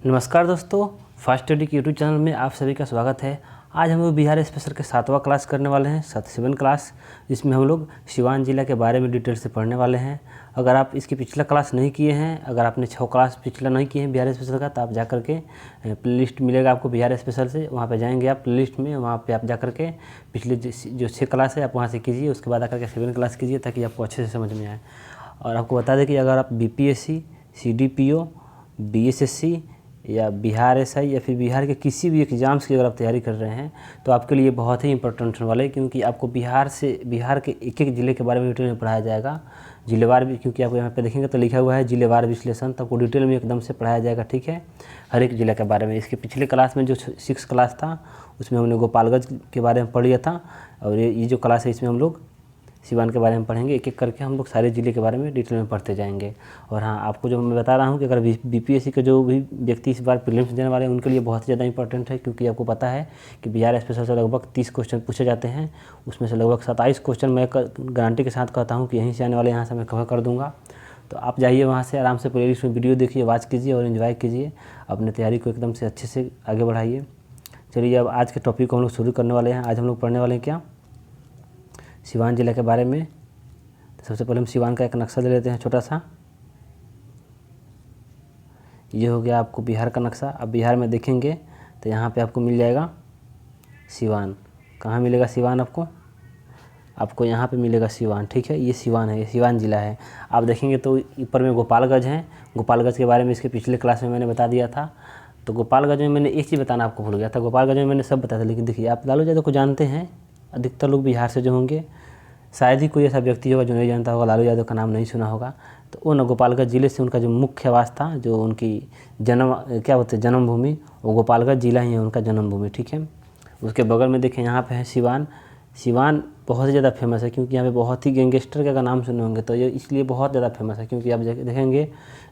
नमस्कार दोस्तों, fast study के यूट्यूब चैनल में आप सभी का स्वागत है। आज हम लोग बिहार स्पेशल के 7वां क्लास करने वाले हैं, 7 क्लास, जिसमें हम लोग सिवान जिला के बारे में डिटेल से पढ़ने वाले हैं। अगर आप इसकी पिछला क्लास नहीं किए हैं, अगर आपने 6 क्लास पिछला नहीं किए हैं बिहार स्पेशल का, तो आप जा करके प्लेलिस्ट मिलेगा आपको बिहार स्पेशल से, वहाँ पे जाएंगे आप प्लेलिस्ट में, वहाँ पे आप जा करके पिछले जो 6 क्लास है आप वहाँ से कीजिए, उसके बाद आकर के 7 क्लास कीजिए ताकि आपको अच्छे से समझ में आए। और आपको बता दें कि अगर आप BPSC, CDPO, BSSC या बिहार SI या फिर बिहार के किसी भी एग्ज़ाम्स की अगर आप तैयारी कर रहे हैं तो आपके लिए बहुत ही इंपॉर्टेंट होने वाले, क्योंकि आपको बिहार के एक एक ज़िले के बारे में डिटेल में पढ़ाया जाएगा, जिलेवार भी, क्योंकि आपको यहाँ पे देखेंगे तो लिखा हुआ है जिलेवार विश्लेषण, तो आपको डिटेल में एकदम से पढ़ाया जाएगा, ठीक है, हर एक ज़िले के बारे में। इसके पिछले क्लास में जो 6 क्लास था उसमें हमने गोपालगंज के बारे में पढ़ लिया था, और ये जो क्लास है इसमें हम लोग सिवान के बारे में पढ़ेंगे। एक एक करके हम लोग सारे ज़िले के बारे में डिटेल में पढ़ते जाएंगे। और हाँ, आपको जो मैं बता रहा हूँ कि अगर BPSC के जो भी व्यक्ति इस बार प्रीलिम्स देने वाले हैं उनके लिए बहुत ज़्यादा इंपॉर्टेंट है, क्योंकि आपको पता है कि बिहार स्पेशल से लगभग 30 क्वेश्चन पूछे जाते हैं, उसमें से लगभग 27 क्वेश्चन मैं गारंटी के साथ कहता हूँ कि यहीं से आने वाले, यहाँ से मैं कवर कर दूँगा। तो आप जाइए वहाँ से आराम से प्लेलिस्ट में वीडियो देखिए, वॉच कीजिए और एंजॉय कीजिए, अपने तैयारी को एकदम से अच्छे से आगे बढ़ाइए। चलिए अब आज के टॉपिक को हम लोग शुरू करने वाले हैं। आज हम लोग पढ़ने वाले हैं क्या, सिवान जिले के बारे में। तो सबसे पहले हम सिवान का एक नक्शा ले लेते हैं छोटा सा। ये हो गया आपको बिहार का नक्शा। अब बिहार में देखेंगे तो यहाँ पे आपको मिल जाएगा सिवान। कहाँ मिलेगा सिवान? आपको यहाँ पे मिलेगा सिवान, ठीक है, ये सिवान है, ये सिवान ज़िला है। आप देखेंगे तो ऊपर में गोपालगंज है। गोपालगंज के बारे में इसके पिछले क्लास में मैंने बता दिया था। तो गोपालगंज में मैंने एक चीज़ बताना आपको भूल गया था, गोपालगंज में मैंने सब बताया था, लेकिन देखिए आप लालू यादव को जानते हैं, अधिकतर लोग बिहार से जो होंगे, शायद ही कोई ऐसा व्यक्ति होगा जो नहीं जानता होगा, लालू यादव का नाम नहीं सुना होगा। तो वो न गोपालगंज ज़िले से उनका जो मुख्य आवास था, जो उनकी जन्मभूमि, वो गोपालगंज ज़िला ही है उनका जन्मभूमि, ठीक है। उसके बगल में देखें यहाँ पे है सिवान। सिवान बहुत ही ज़्यादा फेमस है, क्योंकि यहाँ पे बहुत ही गैंगस्टर का अगर नाम सुने होंगे तो ये इसलिए बहुत ज़्यादा फेमस है, क्योंकि आप देखेंगे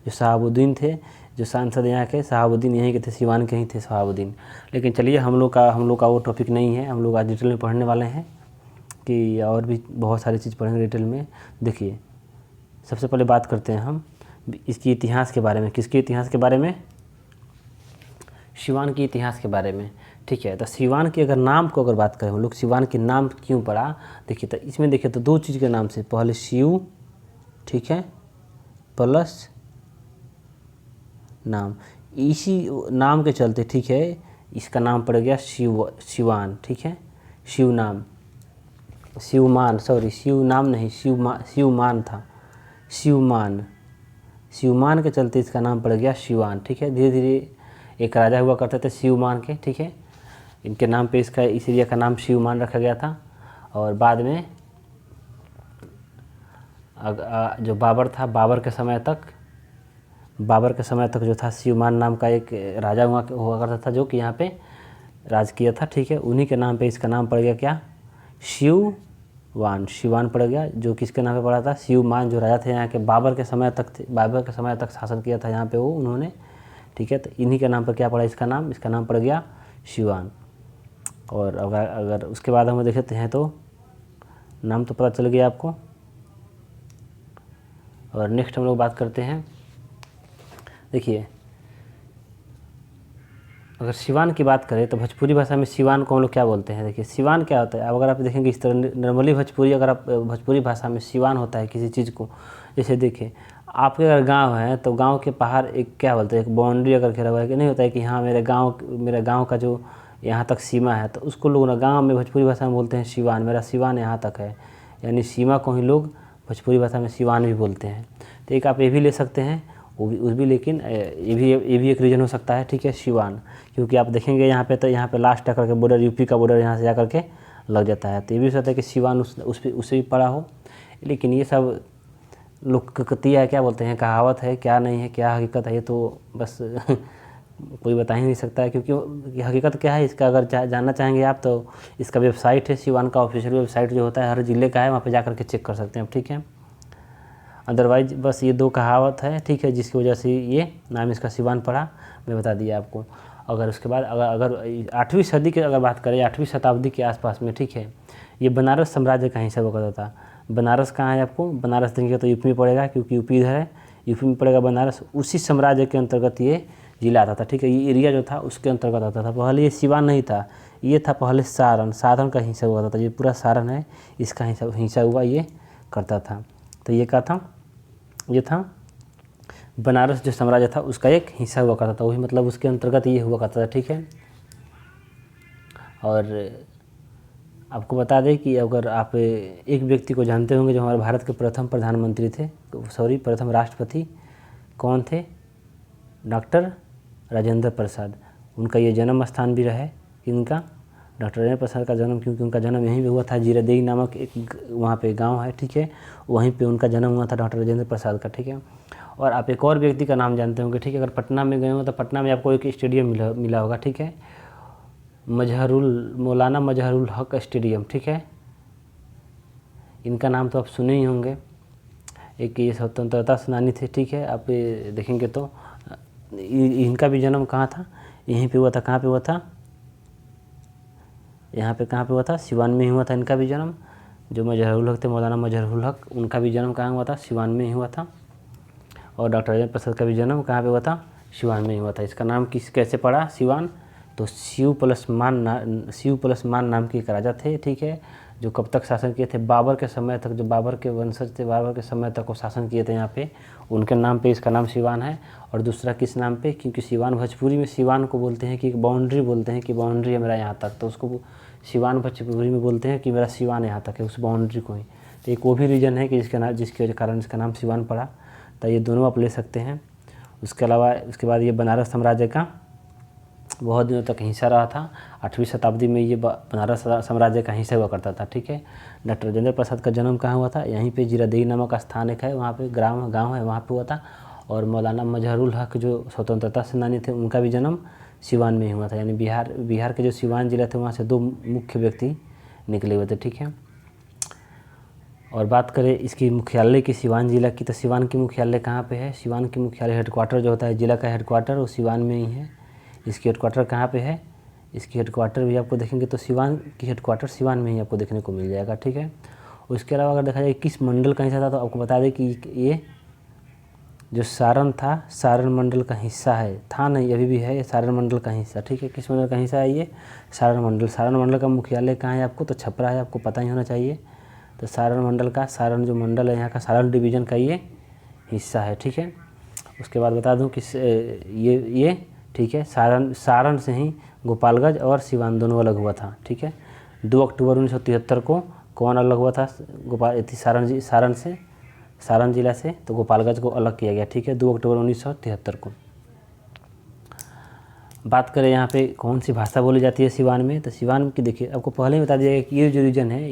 जो शहाबुद्दीन थे, जो सांसद यहाँ के, शहाबुद्दीन यहीं के थे, सिवान के ही थे शहाबुद्दीन। लेकिन चलिए हम लोग का वो टॉपिक नहीं है, हम लोग आज डिटेल में पढ़ने वाले हैं कि और भी बहुत सारी चीज़ पढ़ेंगे डिटेल में। देखिए सबसे पहले बात करते हैं हम इसकी इतिहास के बारे में। किसके इतिहास के बारे में? सिवान के इतिहास के बारे में, ठीक है। तो सिवान के अगर नाम को अगर बात करें हम लोग, सिवान के नाम क्यों पड़ा, देखिए तो इसमें देखिए तो 2 चीज़ के नाम से, पहले शिव, ठीक है, प्लस नाम, इसी नाम के चलते, ठीक है, इसका नाम पड़ गया सिवान, ठीक है, शिव नाम, शिवमान, सॉरी शिव नाम नहीं, शिवमान था, शिवमान के चलते इसका नाम पड़ गया सिवान, ठीक है। धीरे धीरे एक राजा हुआ करते थे शिवमान के, ठीक है, इनके नाम पे इस एरिया का नाम शिवमान रखा गया था। और बाद में जो बाबर था, बाबर के समय तक जो था, शिवमान नाम का एक राजा हुआ करता था, जो कि यहाँ पे राज किया था, ठीक है। उन्हीं के नाम पे इसका नाम पड़ गया क्या, शिवान पड़ गया, जो किसके नाम पे पड़ा था, शिवमान, जो राजा थे यहाँ के, बाबर के समय तक शासन किया था यहाँ पे वो उन्होंने, ठीक है। तो इन्हीं के नाम पर क्या पड़ा, इसका नाम पड़ गया सिवान। और अगर उसके बाद हम देखते हैं तो नाम तो पता चल गया आपको। और नेक्स्ट हम लोग बात करते हैं, देखिए अगर सिवान की बात करें तो भोजपुरी भाषा में सिवान को हम लोग क्या बोलते हैं। देखिए सिवान क्या होता है, अब अगर आप देखेंगे इस तरह नॉर्मली अगर आप भोजपुरी भाषा में सिवान होता है किसी चीज़ को, जैसे देखिए आपके अगर गांव है तो गांव के बाहर एक क्या बोलते हैं, एक बाउंड्री अगर घेरा हुआ है, कि नहीं होता है कि हाँ मेरे गांव का जो यहाँ तक सीमा है, तो उसको लोग ना गांव में भोजपुरी भाषा में बोलते हैं सिवान, मेरा सिवान यहाँ तक है, यानी सीमा को ही लोग भोजपुरी भाषा में सिवान भी बोलते हैं। तो एक आप ये भी ले सकते हैं, लेकिन ये भी एक रीज़न हो सकता है, ठीक है, सिवान, क्योंकि आप देखेंगे यहाँ पे लास्ट आकर के बॉर्डर, यूपी का बॉर्डर यहाँ से जा करके लग जाता है। तो ये भी हो सकता है कि सिवान उससे भी पड़ा हो, लेकिन ये सब लोककथीय है, क्या बोलते हैं, कहावत है, क्या नहीं है, क्या हकीकत है, ये तो बस कोई बता ही नहीं सकता है, क्योंकि हकीकत क्या है इसका अगर जानना चाहेंगे आप तो इसका वेबसाइट है, सिवान का ऑफिशियल वेबसाइट जो होता है हर ज़िले का है, वहाँ पे जा करके चेक कर सकते हैं आप, ठीक है। अदरवाइज बस ये 2 कहावत है, ठीक है, जिसकी वजह से ये नाम इसका सिवान पड़ा, मैं बता दिया आपको। अगर उसके बाद अगर 8वीं सदी की अगर बात करें, 8वीं शताब्दी के आसपास में, ठीक है, ये बनारस साम्राज्य का हिस्सा हुआ करता था। बनारस कहाँ है, आपको बनारस देंगे तो यूपी में पड़ेगा, क्योंकि यूपी इधर है, यूपी में पड़ेगा बनारस, उसी साम्राज्य के अंतर्गत ये जिला आता था, ठीक है। ये एरिया जो था उसके अंतर्गत आता था। पहले ये सिवान नहीं था, ये था पहले सारण। सारण का हिस्सा हुआ था। ये पूरा सारण है, इसका हिस्सा हुआ ये करता था। तो ये क्या था, ये था बनारस जो साम्राज्य था उसका एक हिस्सा हुआ करता था, वही मतलब उसके अंतर्गत ये हुआ करता था, ठीक है। और आपको बता दें कि अगर आप एक व्यक्ति को जानते होंगे जो हमारे भारत के प्रथम प्रधानमंत्री थे, प्रथम राष्ट्रपति कौन थे, डॉक्टर राजेंद्र प्रसाद। उनका ये जन्म स्थान भी रहा है, इनका डॉक्टर राजेंद्र प्रसाद का जन्म, क्योंकि उनका जन्म यहीं पे हुआ था। जीरादेई नामक एक वहाँ पे गांव है, ठीक है, वहीं पे उनका जन्म हुआ था डॉक्टर राजेंद्र प्रसाद का, ठीक है। और आप एक और व्यक्ति का नाम जानते होंगे, ठीक है। अगर पटना में गए हो तो पटना में आपको एक स्टेडियम मिला होगा, ठीक है, मौलाना मजहरुल हक स्टेडियम, ठीक है। इनका नाम तो आप सुने ही होंगे। एक ये स्वतंत्रता सेनानी थे, ठीक है। आप देखेंगे तो इनका भी जन्म कहाँ था, यहीं पे हुआ था। कहाँ पे हुआ था, यहाँ पे कहाँ पे हुआ था, सिवान में ही हुआ था इनका भी जन्म। जो मजहरुल हक थे, मौलाना मजहरुल हक, उनका भी जन्म कहाँ हुआ था, सिवान में ही हुआ था। और डॉक्टर राजेंद्र प्रसाद का भी जन्म कहाँ पे हुआ था, सिवान में ही हुआ था। इसका नाम कैसे पड़ा सिवान, तो शिव प्लस मान नाम के एक राजा थे, ठीक है, जो कब तक शासन किए थे, बाबर के समय तक। जो बाबर के वंशज थे, बाबर के समय तक वो शासन किए थे यहाँ पे, उनके नाम पे इसका नाम सिवान है। और दूसरा किस नाम पे, क्योंकि सिवान भोजपुरी में सिवान को बोलते हैं कि एक बाउंड्री बोलते हैं कि बाउंड्री है मेरा यहाँ तक, तो उसको सिवान भोजपुरी में बोलते हैं कि मेरा सिवान यहाँ तक है, उस बाउंड्री को ही। तो एक वो भी रीजन है कि जिसके कारण इसका नाम सिवान पड़ा। तो ये दोनों आप ले सकते हैं। उसके अलावा उसके बाद ये बनारस साम्राज्य का बहुत दिनों तक हिस्सा रहा था। 8वीं शताब्दी में ये बनारस साम्राज्य का हिस्सा हुआ करता था, ठीक है। डॉक्टर राजेंद्र प्रसाद का जन्म कहाँ हुआ था, यहीं पे जीरादेई नामक स्थान एक है, वहाँ पे गांव है, वहाँ पे हुआ था। और मौलाना मजहरुल हक जो स्वतंत्रता सेनानी थे, उनका भी जन्म सिवान में ही हुआ था। यानी बिहार के जो सिवान जिला थे, वहाँ से 2 मुख्य व्यक्ति निकले हुए थे, ठीक है। और बात करें इसकी मुख्यालय की, सिवान जिला की, तो सिवान की मुख्यालय कहाँ पे है, सिवान की मुख्यालय हेडक्वार्टर जो होता है जिला का हेडक्वार्टर, वो सिवान में ही है। इसकी हेडक्वार्टर कहाँ पे है, इसकी हेडक्वार्टर भी आपको देखेंगे तो सिवान की हेडक्वार्टर सिवान में ही आपको देखने को मिल जाएगा, ठीक है। उसके अलावा अगर देखा जाए किस मंडल का हिस्सा था, तो आपको बता दें कि ये जो सारण था, सारण मंडल का हिस्सा है, था नहीं अभी भी है, ये सारण मंडल का हिस्सा, ठीक है। किस मंडल का हिस्सा है ये, सारण मंडल। सारण मंडल का मुख्यालय कहाँ है आपको, तो छपरा है, आपको पता ही होना चाहिए। तो सारण मंडल का, सारण जो मंडल है यहाँ का, सारण डिवीज़न का ये हिस्सा है, ठीक है। उसके बाद बता दूं कि ये ठीक है, सारण से ही गोपालगंज और सिवान दोनों अलग हुआ था, ठीक है। 2 अक्टूबर 1973 को कौन अलग हुआ था, सारण जिला से, तो गोपालगंज को अलग किया गया, ठीक है, 2 अक्टूबर 1973 को। बात करें यहाँ पे कौन सी भाषा बोली जाती है सिवान में, तो सिवान की देखिए आपको पहले ही बता दिया कि ये जो रीजन है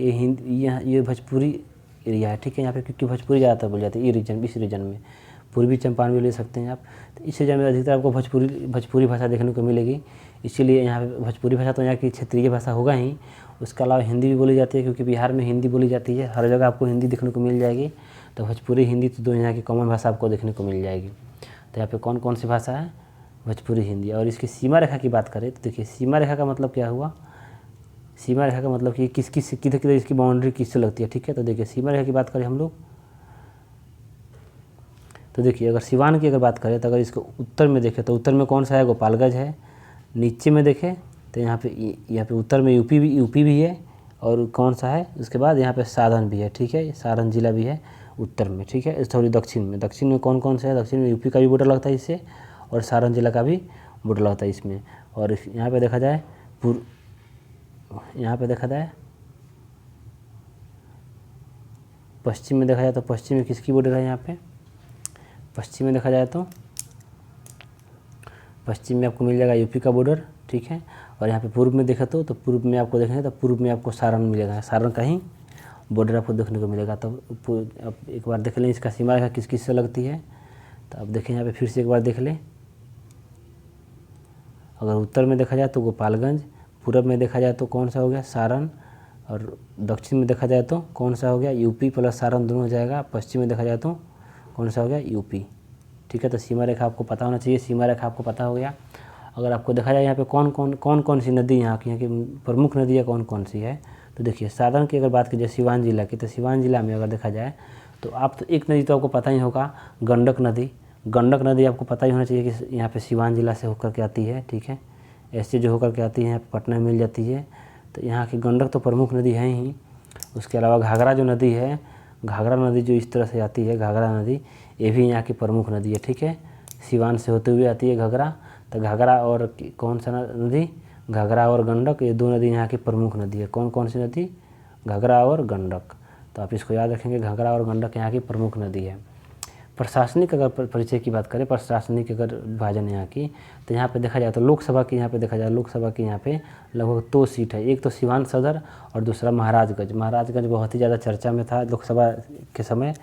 ये भोजपुरी एरिया है, ठीक है। यहाँ पे क्योंकि भोजपुरी ज़्यादातर बोली जाती है, इस रीजन में पूर्वी चंपारण भी ले सकते हैं आप। तो इस रीजन में अधिकतर आपको भोजपुरी भाषा देखने को मिलेगी, इसीलिए यहाँ पे भोजपुरी भाषा तो यहाँ की क्षेत्रीय भाषा होगा ही। उसके अलावा हिंदी भी बोली जाती है, क्योंकि बिहार में हिंदी बोली जाती है, हर जगह आपको हिंदी देखने को मिल जाएगी। तो भोजपुरी हिंदी तो 2 यहाँ की कॉमन भाषा आपको देखने को मिल जाएगी। तो यहाँ पे कौन कौन सी भाषा है, भोजपुरी, हिंदी। और इसकी सीमा रेखा की बात करें तो देखिए सीमा रेखा का मतलब क्या हुआ, सीमा रेखा का मतलब कि किधर इसकी बाउंड्री किससे लगती है, ठीक है। तो देखिए सीमा रेखा की बात करें हम लोग, तो देखिए अगर सिवान की अगर बात करें तो अगर इसको उत्तर में देखें तो उत्तर में कौन सा है, गोपालगंज है। नीचे में देखें तो यहाँ पे उत्तर में यूपी भी है, और कौन सा है उसके बाद यहाँ पे सारण भी है, ठीक है, सारण जिला भी है उत्तर में, ठीक है। सॉरी दक्षिण में कौन कौन सा है, दक्षिण में यूपी का भी बॉर्डर लगता है इससे, और सारण जिला का भी बॉर्डर लगता है इसमें। और यहाँ पे देखा जाए पश्चिम में देखा जाए तो पश्चिम में किसकी बॉर्डर है, यहाँ पे पश्चिम में देखा जाए तो पश्चिम में आपको मिल जाएगा यूपी का बॉर्डर, ठीक है। और यहाँ पे पूर्व में देखा तो पूर्व में आपको देखेंगे तो पूर्व में आपको सारण मिलेगा, सारण का ही बॉर्डर आपको देखने को मिलेगा। तो अब एक बार देख लें इसका सीमा रेखा किस किस से लगती है, तो अब देखें यहाँ पे फिर से एक बार देख लें। अगर उत्तर में देखा जाए तो गोपालगंज, पूर्व में देखा जाए तो कौन सा हो गया, सारण, और दक्षिण में देखा जाए तो कौन सा हो गया, यूपी प्लस सारण दोनों हो जाएगा। पश्चिम में देखा जाए तो कौन सा हो गया, यूपी, ठीक है। तो सीमा रेखा आपको पता होना चाहिए, सीमा रेखा आपको पता हो गया। अगर आपको देखा जाए यहाँ पे कौन की नदी यहाँ की प्रमुख नदियाँ कौन कौन सी है, तो देखिए सारण की अगर बात कीजिए सिवान जिला की, तो सिवान जिला में अगर देखा जाए तो आप तो एक नदी तो आपको पता ही होगा, गंडक नदी। गंडक नदी आपको पता ही होना चाहिए कि यहाँ पे सिवान जिला से होकर के आती है, ठीक है। ऐसे जो होकर के आती है यहाँ पे पटना में मिल जाती है। तो यहाँ की गंडक तो प्रमुख नदी है ही। उसके अलावा घाघरा जो नदी है, घाघरा नदी जो इस तरह से आती है, घाघरा नदी ये भी यहाँ की प्रमुख नदी है, ठीक है। सिवान से होते हुए आती है घाघरा। तो घाघरा और कौन सा नदी, घाघरा और गंडक, ये दो नदी यहाँ की प्रमुख नदी है। कौन कौन सी नदी, घाघरा और गंडक। तो आप इसको याद रखेंगे, घाघरा और गंडक यहाँ की प्रमुख नदी है। प्रशासनिक अगर परिचय की बात करें, प्रशासनिक अगर विभाजन यहाँ की, तो यहाँ पे देखा जाए तो लोकसभा की, यहाँ पे देखा जाए लोकसभा की यहाँ पे लगभग 2 सीट है। एक तो सिवान सदर और दूसरा महाराजगंज। महाराजगंज बहुत ही ज़्यादा चर्चा में था लोकसभा के समय,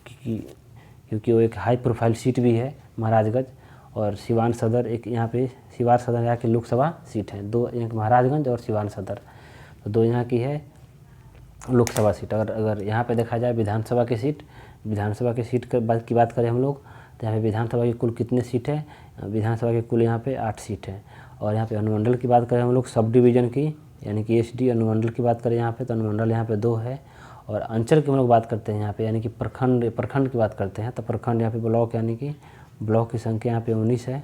क्योंकि वो एक हाई प्रोफाइल सीट भी है महाराजगंज। और सिवान सदर एक यहाँ पे, सिवान सदर यहाँ की लोकसभा सीट है। 2, एक महाराजगंज और सिवान सदर, तो 2 यहाँ की है लोकसभा सीट। अगर यहाँ पे देखा जाए विधानसभा की सीट, विधानसभा की सीट की बात करें हम लोग, तो यहाँ पे विधानसभा की कुल कितने सीट है, विधानसभा की कुल यहाँ पे 8 सीट है। और यहाँ पे अनुमंडल की बात करें हम लोग, सब डिवीज़न की, यानी कि SD अनुमंडल की बात करें यहाँ पे, तो अनुमंडल यहाँ पे 2 है। और अंचल की हम लोग बात करते हैं यहाँ पे, यानी कि प्रखंड की बात करते हैं, तो प्रखंड यहाँ पे ब्लॉक, यानी कि ब्लॉक की संख्या यहाँ पे 19 है।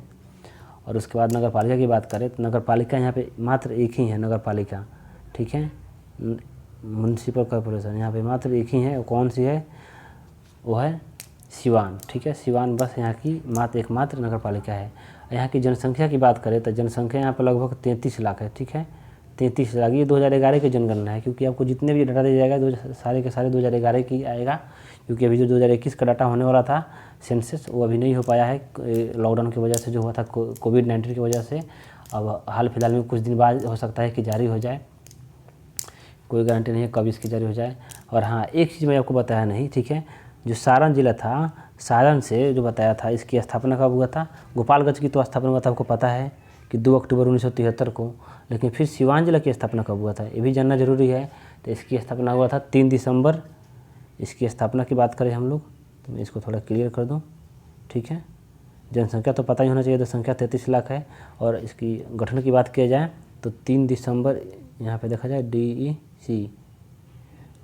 और उसके बाद नगर पालिका की बात करें, तो नगर पालिका यहाँ पे मात्र एक ही है, नगर पालिका, ठीक है। म्यूनसिपल कॉर्पोरेशन यहाँ पे मात्र एक ही है। वो कौन सी है, वो है सिवान, ठीक है। सिवान बस यहाँ की एकमात्र नगर पालिका है। यहाँ की जनसंख्या की बात करें तो जनसंख्या यहाँ पर लगभग 33 लाख है, ठीक है। 33 लाख, ये 2011 की जनगणना है, क्योंकि आपको जितने भी डाटा दिया जाएगा सारे के सारे 2011 की आएगा, क्योंकि अभी जो 2021 का डाटा होने वाला था सेंसस, वो अभी नहीं हो पाया है लॉकडाउन की वजह से, जो हुआ था कोविड-19 की वजह से। अब हाल फिलहाल में कुछ दिन बाद हो सकता है कि जारी हो जाए, कोई गारंटी नहीं है कब इसकी जारी हो जाए। और हाँ, एक चीज़ मैं आपको बताया नहीं, ठीक है, जो सारण जिला था, सारण से जो बताया था, इसकी स्थापना कब हुआ था। गोपालगंज की तो स्थापना हुआ था, आपको पता है कि 2 अक्टूबर 1973 को। लेकिन फिर सिवान जिला की स्थापना कब हुआ था, ये भी जानना जरूरी है। तो इसकी स्थापना हुआ था 3 दिसंबर। इसकी स्थापना की बात करें हम लोग, तो मैं इसको थोड़ा क्लियर कर दूँ, ठीक है। जनसंख्या तो पता ही होना चाहिए, तो संख्या 33 लाख है। और इसकी गठन की बात किया जाए तो 3 दिसंबर यहाँ पे देखा जाए DEC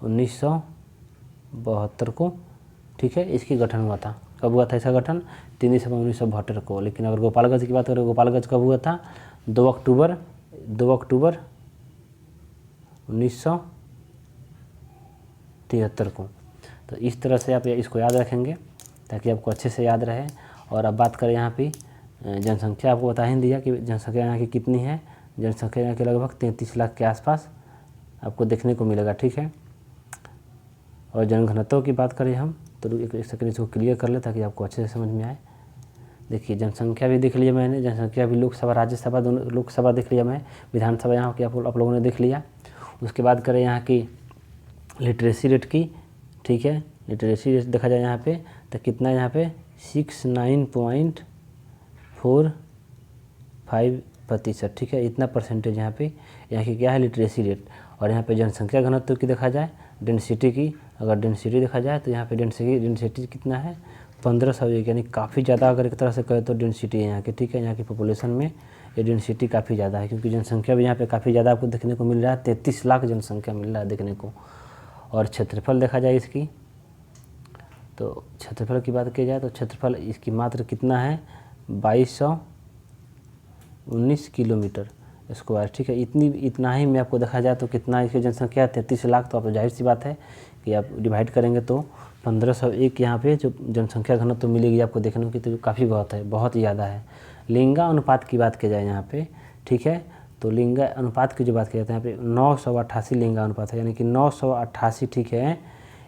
1972 को, ठीक है, इसकी गठन हुआ था। कब हुआ था इसका गठन, 3 दिसंबर 1972 को। लेकिन अगर गोपालगंज की बात करें, गोपालगंज कब हुआ था, 2 अक्टूबर 1973 को। तो इस तरह से आप इसको याद रखेंगे ताकि आपको अच्छे से याद रहे। और अब बात करें यहाँ पे जनसंख्या, आपको बता ही दिया कि जनसंख्या यहाँ की कितनी है। जनसंख्या यहाँ की लगभग 33 लाख के आसपास आपको देखने को मिलेगा, ठीक है। और जनघनत्व की बात करें हम तो एक सेकंड इसको क्लियर कर ले ताकि आपको अच्छे से समझ में आए। देखिए जनसंख्या भी देख लिया मैंने, जनसंख्या भी लोकसभा राज्यसभा दोनों, लोकसभा देख लिया मैं, विधानसभा यहाँ की आप लोगों ने देख लिया। उसके बाद करें यहाँ की लिटरेसी रेट की, ठीक है। लिटरेसी रेट देखा जाए यहाँ पे तो कितना, यहाँ पे 69.45%, ठीक है, इतना परसेंटेज यहाँ पे यहाँ की क्या है, लिटरेसी रेट। और यहाँ पे जनसंख्या घनत्व की देखा जाए, डेंसिटी की, अगर डेंसिटी देखा जाए तो यहाँ पे डेंसिटी कितना है, 1501, यानी काफ़ी ज़्यादा अगर एक तरह से कहें तो डेंसिटी है यहाँ की, ठीक है। यहाँ की पॉपुलेशन में ये डेंसिटी काफ़ी ज़्यादा है, क्योंकि जनसंख्या भी यहाँ पे काफ़ी ज़्यादा आपको देखने को मिल रहा है, 33 लाख जनसंख्या मिल रहा है देखने को। और क्षेत्रफल देखा जाए इसकी, तो क्षेत्रफल की बात की जाए तो क्षेत्रफल इसकी मात्र कितना है, 2219 किलोमीटर स्क्वायर, ठीक है। इतना ही में आपको देखा जाए तो कितना इसकी जनसंख्या है, 33 लाख। तो आप जाहिर सी बात है कि आप डिवाइड करेंगे तो 1501 यहाँ पे जो जनसंख्या घनत्व तो मिलेगी आपको देखने को, तो काफ़ी बहुत है, बहुत ज़्यादा है। लिंगा अनुपात की बात की जाए यहाँ पे, ठीक है, तो लिंगा अनुपात की जो बात की जाती है यहाँ पे 988 लिंगा अनुपात है, यानी कि 988, ठीक है।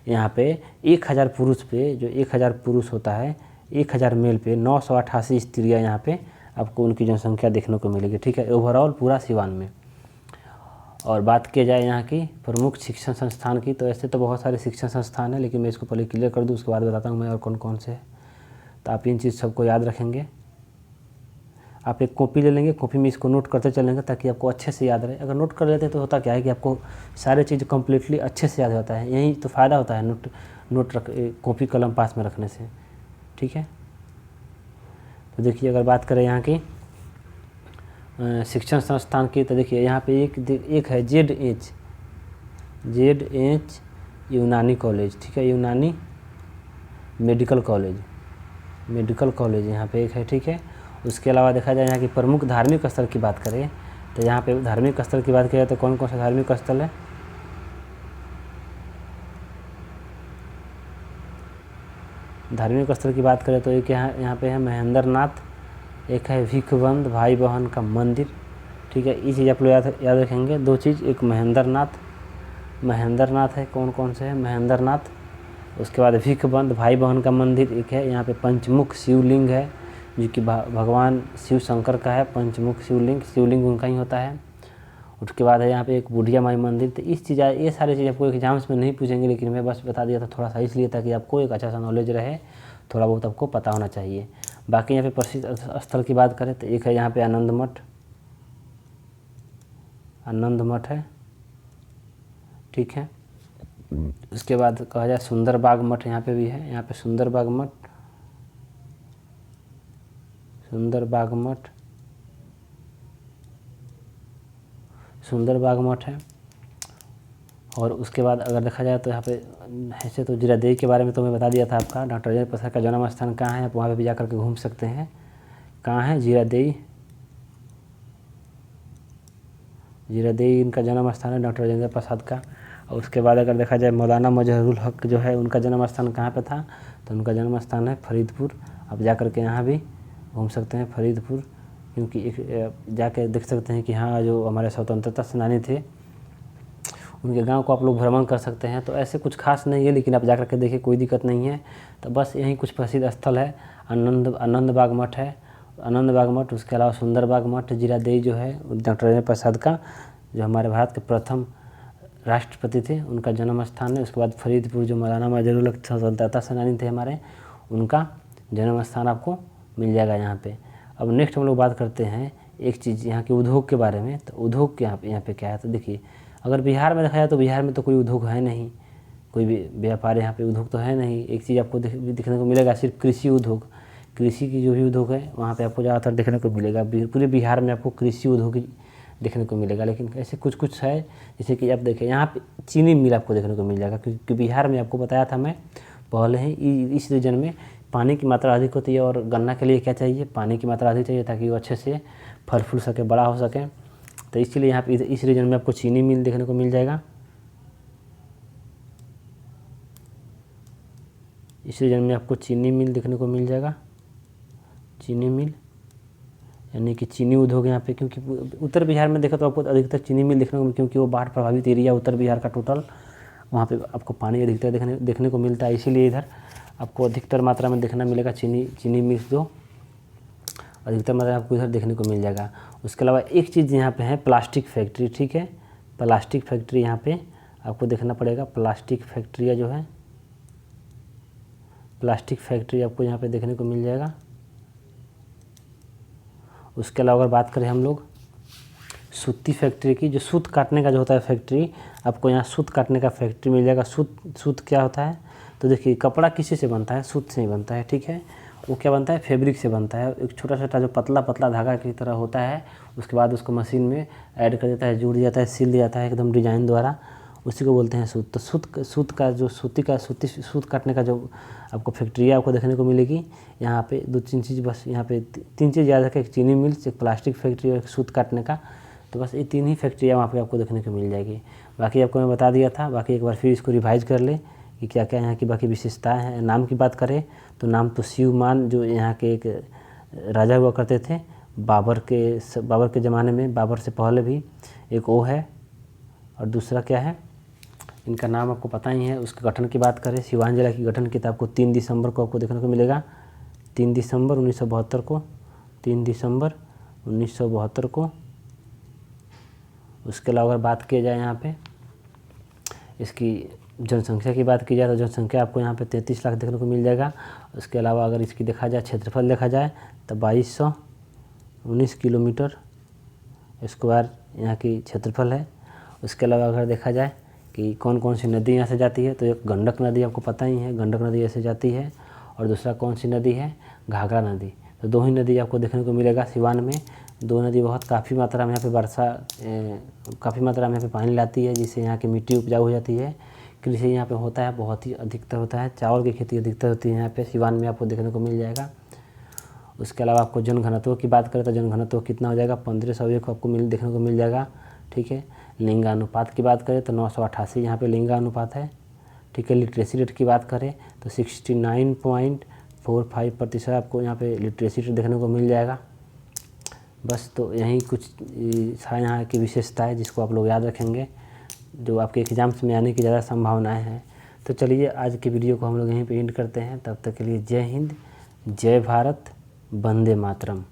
यहाँ पे 1000 पुरुष पे, जो 1000 पुरुष होता है, 1000 मेल पे 988 स्त्रियाँ यहाँ पे आपको उनकी जनसंख्या देखने को मिलेगी, ठीक है, ओवरऑल पूरा सिवान में। और बात की जाए यहाँ की प्रमुख शिक्षण संस्थान की, तो ऐसे तो बहुत सारे शिक्षण संस्थान हैं, लेकिन मैं इसको पहले क्लियर कर दूँ, उसके बाद बताता हूँ मैं और कौन कौन से है। तो आप इन चीज़ सबको याद रखेंगे। आप एक कॉपी ले लेंगे, कॉपी में इसको नोट करते चलेंगे ताकि आपको अच्छे से याद रहे। अगर नोट कर लेते तो होता क्या है कि आपको सारे चीज़ कम्प्लीटली अच्छे से याद होता है, यही तो फ़ायदा होता है नोट कॉपी कलम पास में रखने से, ठीक है। तो देखिए अगर बात करें यहाँ की शिक्षण संस्थान की, तो देखिए यहाँ पे एक है ZH यूनानी कॉलेज, ठीक है, यूनानी मेडिकल कॉलेज, मेडिकल कॉलेज यहाँ पे एक है, ठीक है। उसके अलावा देखा जाए यहाँ की प्रमुख धार्मिक स्थल की बात करें तो यहाँ पे धार्मिक स्थल की बात करें तो कौन कौन सा धार्मिक स्थल है? धार्मिक स्थल की बात करें तो एक यहाँ पे है महेंद्रनाथ, एक है भिखबंद भाई बहन का मंदिर, ठीक है। ये चीज़ आप लोग याद रखेंगे, दो चीज़, एक महेंद्रनाथ है, कौन कौन से है? महेंद्रनाथ, उसके बाद भिखबंद भाई बहन का मंदिर एक है। यहाँ पे पंचमुख शिवलिंग है जो कि भगवान शिव शंकर का है। पंचमुख शिवलिंग उनका ही होता है। उसके बाद है यहाँ पे एक बुढ़िया माई मंदिर। तो इस चीज़, ये सारी चीज़ आपको एग्जाम्स में नहीं पूछेंगे, लेकिन मैं बस बता दिया था थोड़ा सा इसलिए ताकि आपको एक अच्छा सा नॉलेज रहे, थोड़ा बहुत आपको पता होना चाहिए। बाकी यहाँ पे प्रसिद्ध स्थल की बात करें तो एक है यहाँ पे आनंद मठ है, ठीक है। उसके बाद कहा जाए सुंदरबाग मठ यहाँ पे भी है। यहाँ पे सुंदरबाग मठ है। और उसके बाद अगर देखा जाए तो यहाँ पे ऐसे तो जीरादेई के बारे में तो मैं बता दिया था आपका। डॉक्टर राजेंद्र प्रसाद का जन्म स्थान कहाँ है, आप वहाँ पे भी जा करके घूम सकते हैं। कहाँ है? जीरादेई इनका जन्म स्थान है डॉक्टर राजेंद्र प्रसाद का। और उसके बाद अगर देखा जाए मौलाना मजहरूल हक जो है उनका जन्म स्थान कहाँ पे था, तो उनका जन्म स्थान है फरीदपुर। आप जा करके यहाँ भी घूम सकते हैं फरीदपुर, क्योंकि एक जाके देख सकते हैं कि हाँ जो हमारे स्वतंत्रता सेनानी थे उनके गांव को आप लोग भ्रमण कर सकते हैं। तो ऐसे कुछ खास नहीं है, लेकिन आप जा करके देखिए, कोई दिक्कत नहीं है। तो बस यही कुछ प्रसिद्ध स्थल है। आनंदबाग मठ है, उसके अलावा सुंदरबाग मठ, जीरादेई जो है डॉक्टर राजेंद्र प्रसाद का, जो हमारे भारत के प्रथम राष्ट्रपति थे, उनका जन्म स्थान है। उसके बाद फरीदपुर जो मौलाना मजहरूल हक स्वतंत्रता सेनानी थे हमारे, उनका जन्म स्थान आपको मिल जाएगा यहाँ पे। अब नेक्स्ट हम लोग बात करते हैं एक चीज़ यहाँ के उद्योग के बारे में। तो उद्योग के यहाँ पे क्या है, तो देखिए अगर बिहार में देखा जाए तो बिहार में तो कोई उद्योग है नहीं, कोई भी व्यापार यहाँ पे उद्योग तो है नहीं। एक चीज़ आपको देखने को मिलेगा, सिर्फ कृषि उद्योग। कृषि की जो भी उद्योग है वहाँ पे आपको ज़्यादातर देखने को मिलेगा। पूरे बिहार में आपको कृषि उद्योग देखने को मिलेगा। लेकिन ऐसे कुछ है, जैसे कि आप देखें यहाँ पे चीनी मिल आपको देखने को मिल जाएगा, क्योंकि बिहार में आपको बताया था मैं पहले ही, इस रीजन में पानी की मात्रा अधिक होती है। और गन्ना के लिए क्या चाहिए? पानी की मात्रा अधिक चाहिए, ताकि वो अच्छे से फल फूल सके, बड़ा हो सके। तो इसलिए यहाँ पे इस रीजन में आपको चीनी मिल देखने को मिल जाएगा। इस रीजन में आपको चीनी मिल देखने को मिल जाएगा। चीनी मिल यानी कि चीनी उद्योग यहाँ पे, क्योंकि उत्तर बिहार में देखा तो आपको अधिकतर चीनी मिल देखने को, क्योंकि वो बाढ़ प्रभावित एरिया उत्तर बिहार का टोटल, वहाँ पे आपको पानी अधिकतर देखने को मिलता है। इसीलिए इधर आपको अधिकतर मात्रा में देखना मिलेगा चीनी मिल, जो अधिकतर मात्रा में आपको इधर देखने को मिल जाएगा। उसके अलावा एक चीज़ यहाँ पे है प्लास्टिक फैक्ट्री, ठीक है। प्लास्टिक फैक्ट्री यहाँ पे आपको देखना पड़ेगा। प्लास्टिक फैक्ट्रियाँ जो है, प्लास्टिक फैक्ट्री आपको यहाँ पे देखने को मिल जाएगा। उसके अलावा अगर बात करें हम लोग सूती फैक्ट्री की, जो सूत काटने का जो होता है फैक्ट्री, आपको यहाँ सूत काटने का फैक्ट्री मिल जाएगा। सूत क्या होता है, तो देखिए कपड़ा किसी से बनता है? सूत से ही बनता है, ठीक है। वो क्या बनता है? फैब्रिक से बनता है। एक छोटा छोटा जो पतला धागा की तरह होता है, उसके बाद उसको मशीन में ऐड कर देता है, जुड़ जाता है, सिल जाता है एकदम डिजाइन द्वारा, उसी को बोलते हैं सूत। तो सूत का जो सूत काटने का जो आपको फैक्ट्री आपको देखने को मिलेगी। यहाँ पे 2-3 चीज़, बस यहाँ पे 3 चीज़ याद रखें, एक चीनी मिल्स, एक प्लास्टिक फैक्ट्री और एक सूत काटने का। तो बस ये 3 ही फैक्ट्रियाँ वहाँ पे आपको देखने को मिल जाएगी। बाकी आपको मैं बता दिया था, बाकी एक बार फिर इसको रिवाइज कर ले कि क्या क्या यहाँ की बाकी विशेषताएँ हैं। नाम की बात करें तो नाम तो शिवमान, जो यहाँ के एक राजा हुआ करते थे बाबर के ज़माने में, बाबर से पहले भी, एक वो है। और दूसरा क्या है, इनका नाम आपको पता ही है। उसके गठन की बात करें, सिवान जिला की गठन की तो आपको 3 दिसंबर को आपको देखने को मिलेगा। 3 दिसंबर 1972 को, 3 दिसंबर 1972 को। उसके अलावा अगर बात की जाए यहाँ पे इसकी जनसंख्या की बात की जाए तो जनसंख्या आपको यहाँ पे 33 लाख देखने को मिल जाएगा। उसके अलावा अगर इसकी देखा जाए क्षेत्रफल देखा जाए तो 2219 किलोमीटर स्क्वायर यहाँ की क्षेत्रफल है। उसके अलावा अगर देखा जाए कि कौन कौन सी नदी यहाँ से जाती है, तो एक गंडक नदी आपको पता ही है, गंडक नदी ऐसे जाती है। और दूसरा कौन सी नदी है? घाघरा नदी। तो 2 ही नदी आपको देखने को मिलेगा सिवान में। 2 नदी बहुत काफ़ी मात्रा में यहाँ पे काफ़ी मात्रा में यहाँ पे पानी लाती है, जिससे यहाँ की मिट्टी उपजाऊ हो जाती है। कृषि यहाँ पे होता है, बहुत ही अधिकतर होता है। चावल की खेती अधिकतर होती है यहाँ पे सिवान में, आपको देखने को मिल जाएगा। उसके अलावा आपको जनघनत्व की बात करें तो जनघनत्व कितना हो जाएगा, 1501 आपको देखने को मिल जाएगा। ठीक है। लिंगानुपात की बात करें तो 988 यहाँ पे लिंगानुपात है। ठीक है। लिटरेसी रेट की बात करें तो 69.45% आपको यहाँ पे लिटरेसी रेट देखने को मिल जाएगा। बस तो यही कुछ यहाँ की विशेषता है जिसको आप लोग याद रखेंगे, जो आपके एग्जाम्स में आने की ज़्यादा संभावनाएं हैं। तो चलिए आज की वीडियो को हम लोग यहीं पे एंड करते हैं। तब तक के लिए जय हिंद, जय भारत, वंदे मातरम।